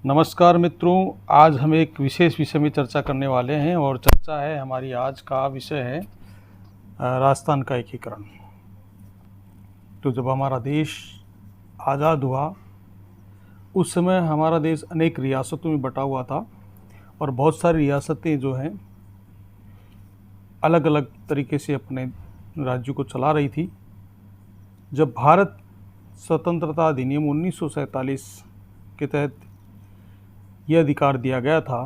नमस्कार मित्रों, आज हम एक विशेष विषय में चर्चा करने वाले हैं और चर्चा है हमारी आज का विषय है राजस्थान का एकीकरण। तो जब हमारा देश आज़ाद हुआ उस समय हमारा देश अनेक रियासतों में बटा हुआ था और बहुत सारी रियासतें जो हैं अलग अलग तरीके से अपने राज्यों को चला रही थी। जब भारत स्वतंत्रता अधिनियम 1947 के तहत यह अधिकार दिया गया था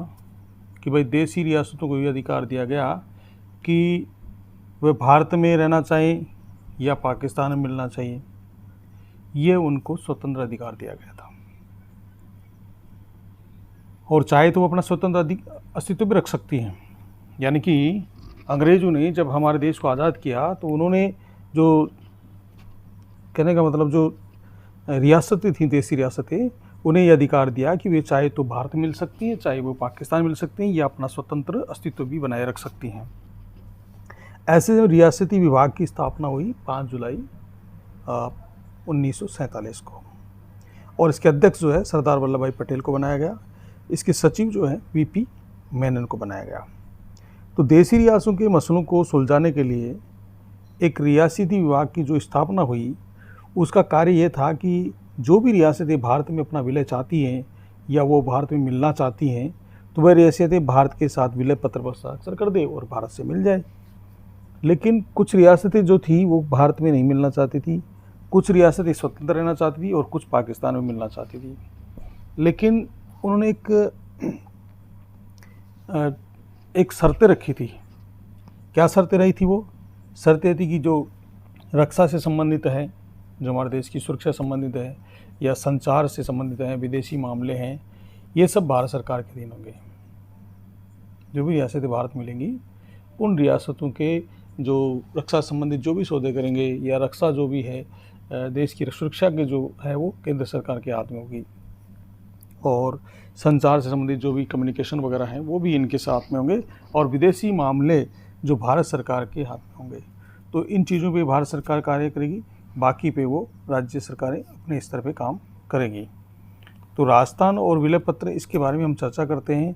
कि भाई देशी रियासतों को यह अधिकार दिया गया कि वे भारत में रहना चाहिए या पाकिस्तान में मिलना चाहिए, ये उनको स्वतंत्र अधिकार दिया गया था और चाहे तो वो अपना स्वतंत्र अस्तित्व भी रख सकती हैं। यानी कि अंग्रेज़ों ने जब हमारे देश को आज़ाद किया तो उन्होंने जो कहने का मतलब जो रियासतें थीं, देशी रियासतें, उन्हें यह अधिकार दिया कि वे चाहे तो भारत मिल सकती हैं, चाहे वो पाकिस्तान मिल सकती हैं या अपना स्वतंत्र अस्तित्व भी बनाए रख सकती हैं। ऐसे रियासती विभाग की स्थापना हुई 5 जुलाई 1947 को और इसके अध्यक्ष जो है सरदार वल्लभ भाई पटेल को बनाया गया। इसके सचिव जो है वीपी मेनन को बनाया गया। तो देशी रियासतों के मसलों को सुलझाने के लिए एक रियासती विभाग की जो स्थापना हुई, उसका कार्य ये था कि जो भी रियासतें भारत में अपना विलय चाहती हैं या वो भारत में मिलना चाहती हैं तो वह रियासतें भारत के साथ विलय पत्र पर हस्ताक्षर कर दे और भारत से मिल जाए। लेकिन कुछ रियासतें जो थी वो भारत में नहीं मिलना चाहती थी, कुछ रियासतें स्वतंत्र रहना चाहती थी और कुछ पाकिस्तान में मिलना चाहती थी। लेकिन उन्होंने एक शर्तें रखी थी। क्या शर्तें रही थी? वो शर्तें थी कि जो रक्षा से संबंधित है, जो हमारे देश की सुरक्षा संबंधित है या संचार से संबंधित है, विदेशी मामले हैं, ये सब भारत सरकार के अधीन होंगे। जो भी रियासतें भारत मिलेंगी उन रियासतों के जो रक्षा संबंधित जो भी सौदे करेंगे या रक्षा जो भी है देश की सुरक्षा के जो है वो केंद्र सरकार के हाथ में होगी और संचार से संबंधित जो भी कम्युनिकेशन वगैरह हैं वो भी इनके साथ में होंगे और विदेशी मामले जो भारत सरकार के हाथ में होंगे। तो इन चीज़ों पे भारत सरकार कार्य करेगी, बाकी पे वो राज्य सरकारें अपने स्तर पे काम करेंगी। तो राजस्थान और विलय पत्र, इसके बारे में हम चर्चा करते हैं।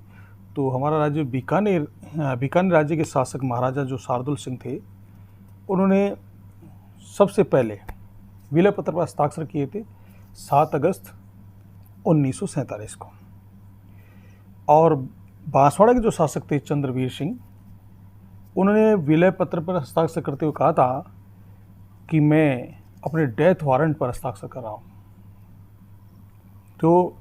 तो हमारा राज्य बीकानेर राज्य के शासक महाराजा जो शार्दुल सिंह थे, उन्होंने सबसे पहले विलय पत्र पर हस्ताक्षर किए थे 7 अगस्त 1947 को। और बांसवाड़ा के जो शासक थे चंद्रवीर सिंह, उन्होंने विलय पत्र पर हस्ताक्षर करते हुए कहा था कि मैं अपने डेथ वारंट पर हस्ताक्षर कर रहा हूँ। तो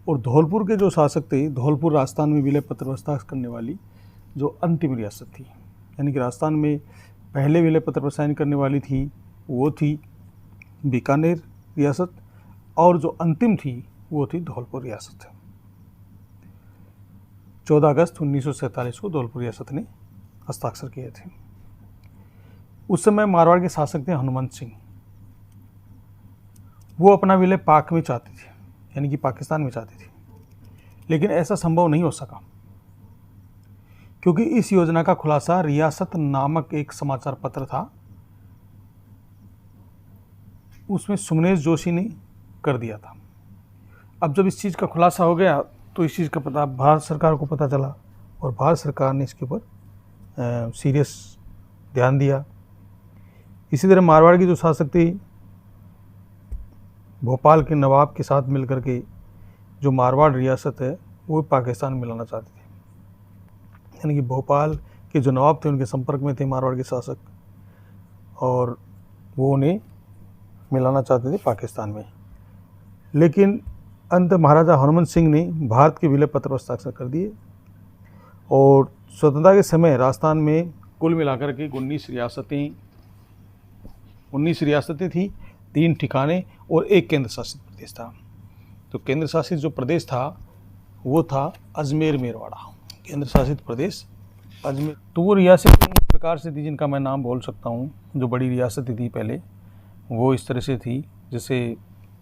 और धौलपुर के जो शासक थे, धौलपुर राजस्थान में विलय पत्र पर हस्ताक्षर करने वाली जो अंतिम रियासत थी, यानी कि राजस्थान में पहले विलय पत्र पर साइन करने वाली थी वो थी बीकानेर रियासत और जो अंतिम थी वो थी धौलपुर रियासत। 14 अगस्त 1947 को धौलपुर रियासत ने हस्ताक्षर किए थे। उस समय मारवाड़ के शासक थे हनुमंत सिंह। वो अपना विलय पाक में चाहते थे, यानी कि पाकिस्तान में चाहते थे, लेकिन ऐसा संभव नहीं हो सका क्योंकि इस योजना का खुलासा रियासत नामक एक समाचार पत्र था, उसमें सुमनेश जोशी ने कर दिया था। अब जब इस चीज़ का खुलासा हो गया तो इस चीज़ का पता भारत सरकार को पता चला और भारत सरकार ने इसके ऊपर सीरियस ध्यान दिया। इसी तरह मारवाड़ की जो शासक थी, भोपाल के नवाब के साथ मिलकर के जो मारवाड़ रियासत है वो पाकिस्तान में मिलाना चाहते थे, यानी कि भोपाल के जो नवाब थे उनके संपर्क में थे मारवाड़ के शासक और वो उन्हें मिलाना चाहते थे पाकिस्तान में। लेकिन अंत महाराजा हनुमंत सिंह ने भारत के विलय पत्र पर हस्ताक्षर कर दिए और स्वतंत्रता के समय राजस्थान में कुल मिलाकर के 19 रियासतें थी, 3 ठिकाने और 1 केंद्र शासित प्रदेश था। तो केंद्र शासित जो प्रदेश था वो था अजमेर मेरवाड़ा, केंद्र शासित प्रदेश अजमेर। तो वो रियासतें इस प्रकार से थी जिनका मैं नाम बोल सकता हूँ। जो बड़ी रियासतें थी पहले वो इस तरह से थी, जैसे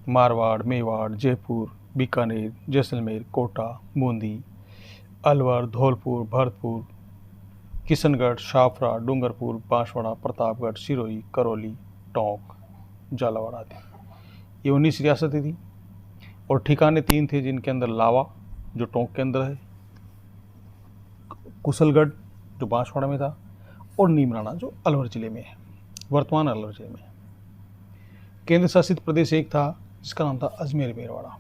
मारवाड़, मेवाड़, जयपुर, बीकानेर, जैसलमेर, कोटा, बूंदी, अलवर, धौलपुर, भरतपुर, किशनगढ़, शाफरा, डूंगरपुर, बांसवाड़ा, प्रतापगढ़, सिरोही, करौली, टोंक, झालावाड़ आदि। ये 19 रियासतें थी और ठिकाने 3 थे जिनके अंदर लावा, जो टोंक के अंदर है, कुशलगढ़ जो बांसवाड़ा में था, और नीमराना जो अलवर जिले में है, वर्तमान अलवर जिले में है। केंद्र शासित प्रदेश एक था जिसका नाम था अजमेर मेरवाड़ा।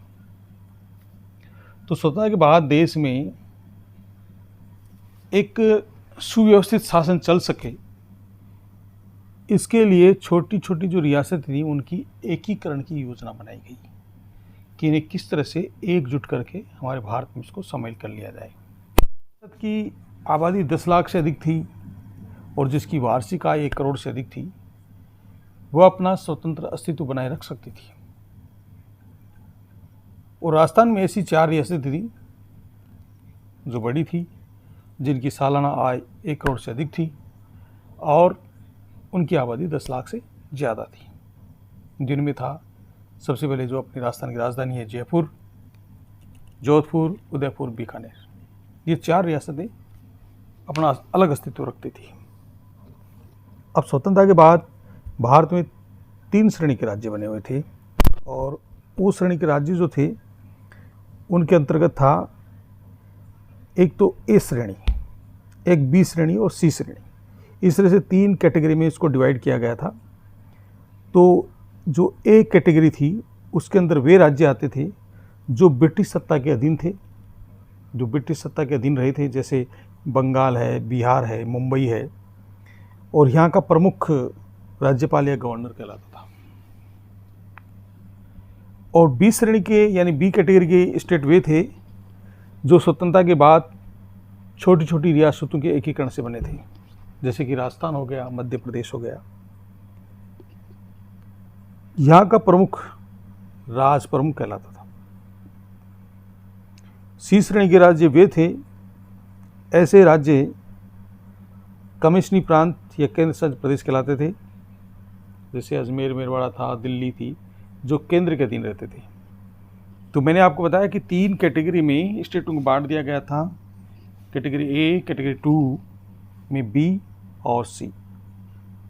तो स्वतंत्रता के बाद देश में एक सुव्यवस्थित शासन चल सके, इसके लिए छोटी छोटी जो रियासत थी उनकी एकीकरण की योजना बनाई गई कि इन्हें किस तरह से एकजुट करके हमारे भारत में इसको शामिल कर लिया जाए। भारत की आबादी 10 लाख से अधिक थी और जिसकी वार्षिक आय 1 करोड़ से अधिक थी, वह अपना स्वतंत्र अस्तित्व बनाए रख सकती थी। और राजस्थान में ऐसी 4 रियासतें थी जो बड़ी थी, जिनकी सालाना आय 1 करोड़ से अधिक थी और उनकी आबादी 10 लाख से ज़्यादा थी। जिनमें था सबसे पहले जो अपनी राजस्थान की राजधानी है जयपुर, जोधपुर, उदयपुर, बीकानेर। ये 4 रियासतें अपना अलग अस्तित्व रखती थी। अब स्वतंत्रता के बाद भारत में 3 श्रेणी के राज्य बने हुए थे और वो श्रेणी के राज्य जो थे उनके अंतर्गत था एक तो ए श्रेणी, एक बी श्रेणी और सी श्रेणी। इस तरह से 3 कैटेगरी में इसको डिवाइड किया गया था। तो जो ए कैटेगरी थी उसके अंदर वे राज्य आते थे जो ब्रिटिश सत्ता के अधीन थे, जो ब्रिटिश सत्ता के अधीन रहे थे, जैसे बंगाल है, बिहार है, मुंबई है, और यहाँ का प्रमुख राज्यपाल या गवर्नर कहलाता था। और बी श्रेणी के यानी बी कैटेगरी के स्टेट वे थे जो स्वतंत्रता के बाद छोटी छोटी रियासतों के एकीकरण से बने थे, जैसे कि राजस्थान हो गया, मध्य प्रदेश हो गया। यहाँ का प्रमुख राज प्रमुख कहलाता था। सी श्रेणी के राज्य वे थे, ऐसे राज्य कमिश्नरी प्रांत या केंद्र शासित प्रदेश कहलाते थे, जैसे अजमेर मेरवाड़ा था, दिल्ली थी, जो केंद्र के अधीन रहते थे। तो मैंने आपको बताया कि 3 कैटेगरी में स्टेटों को बांट दिया गया था, कैटेगरी ए, कैटेगरी 2 में बी और सी।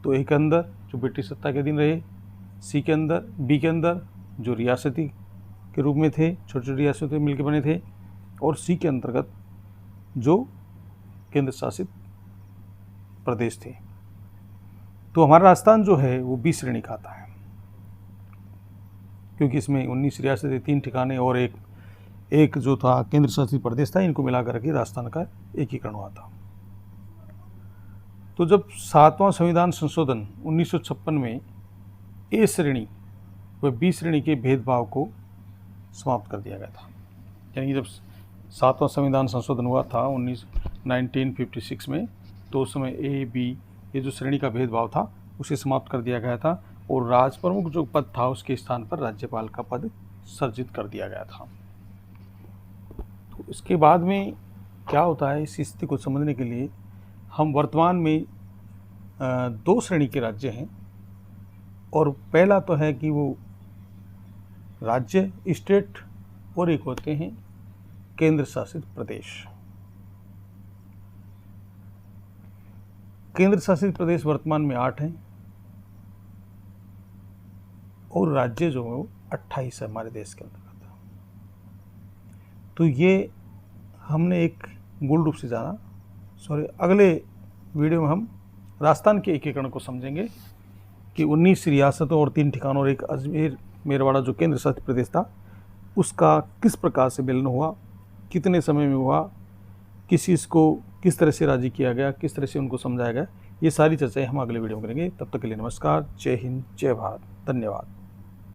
तो ए के अंदर जो ब्रिटिश सत्ता के अधीन रहे, सी के अंदर, बी के अंदर जो रियासती के रूप में थे, छोटी छोटी रियासतें मिलकर बने थे, और सी के अंतर्गत जो केंद्र शासित प्रदेश थे। तो हमारा राजस्थान जो है वो बी श्रेणी का आता है, क्योंकि इसमें 19 रियासतें, 3 ठिकाने और एक जो था केंद्र शासित प्रदेश था, इनको मिलाकर के राजस्थान का एकीकरण हुआ था। तो जब 7वां संविधान संशोधन 1956 में ए श्रेणी व बी श्रेणी के भेदभाव को समाप्त कर दिया गया था, यानी कि जब 7वां संविधान संशोधन हुआ था 1956 में, तो उस समय ए बी ये जो श्रेणी का भेदभाव था उसे समाप्त कर दिया गया था और राज प्रमुख जो पद था उसके स्थान पर राज्यपाल का पद सर्जित कर दिया गया था। तो इसके बाद में क्या होता है, इस स्थिति को समझने के लिए हम वर्तमान में 2 श्रेणी के राज्य हैं। और पहला तो है कि वो राज्य स्टेट, और एक होते हैं केंद्र शासित प्रदेश। केंद्र शासित प्रदेश वर्तमान में 8 हैं और राज्य जो है वो 28 है हमारे देश के अंतर्गत। तो ये हमने एक मूल रूप से जाना। अगले वीडियो में हम राजस्थान के एकीकरण को समझेंगे कि 19 रियासतों और 3 ठिकानों और एक अजमेर मेरवाड़ा जो केंद्र शासित प्रदेश था उसका किस प्रकार से मिलन हुआ, कितने समय में हुआ, किस चीज़ को किस तरह से राजी किया गया, किस तरह से उनको समझाया गया। ये सारी चर्चाएं हम अगले वीडियो में करेंगे। तब तक के लिए नमस्कार, जय हिंद, जय भारत, धन्यवाद।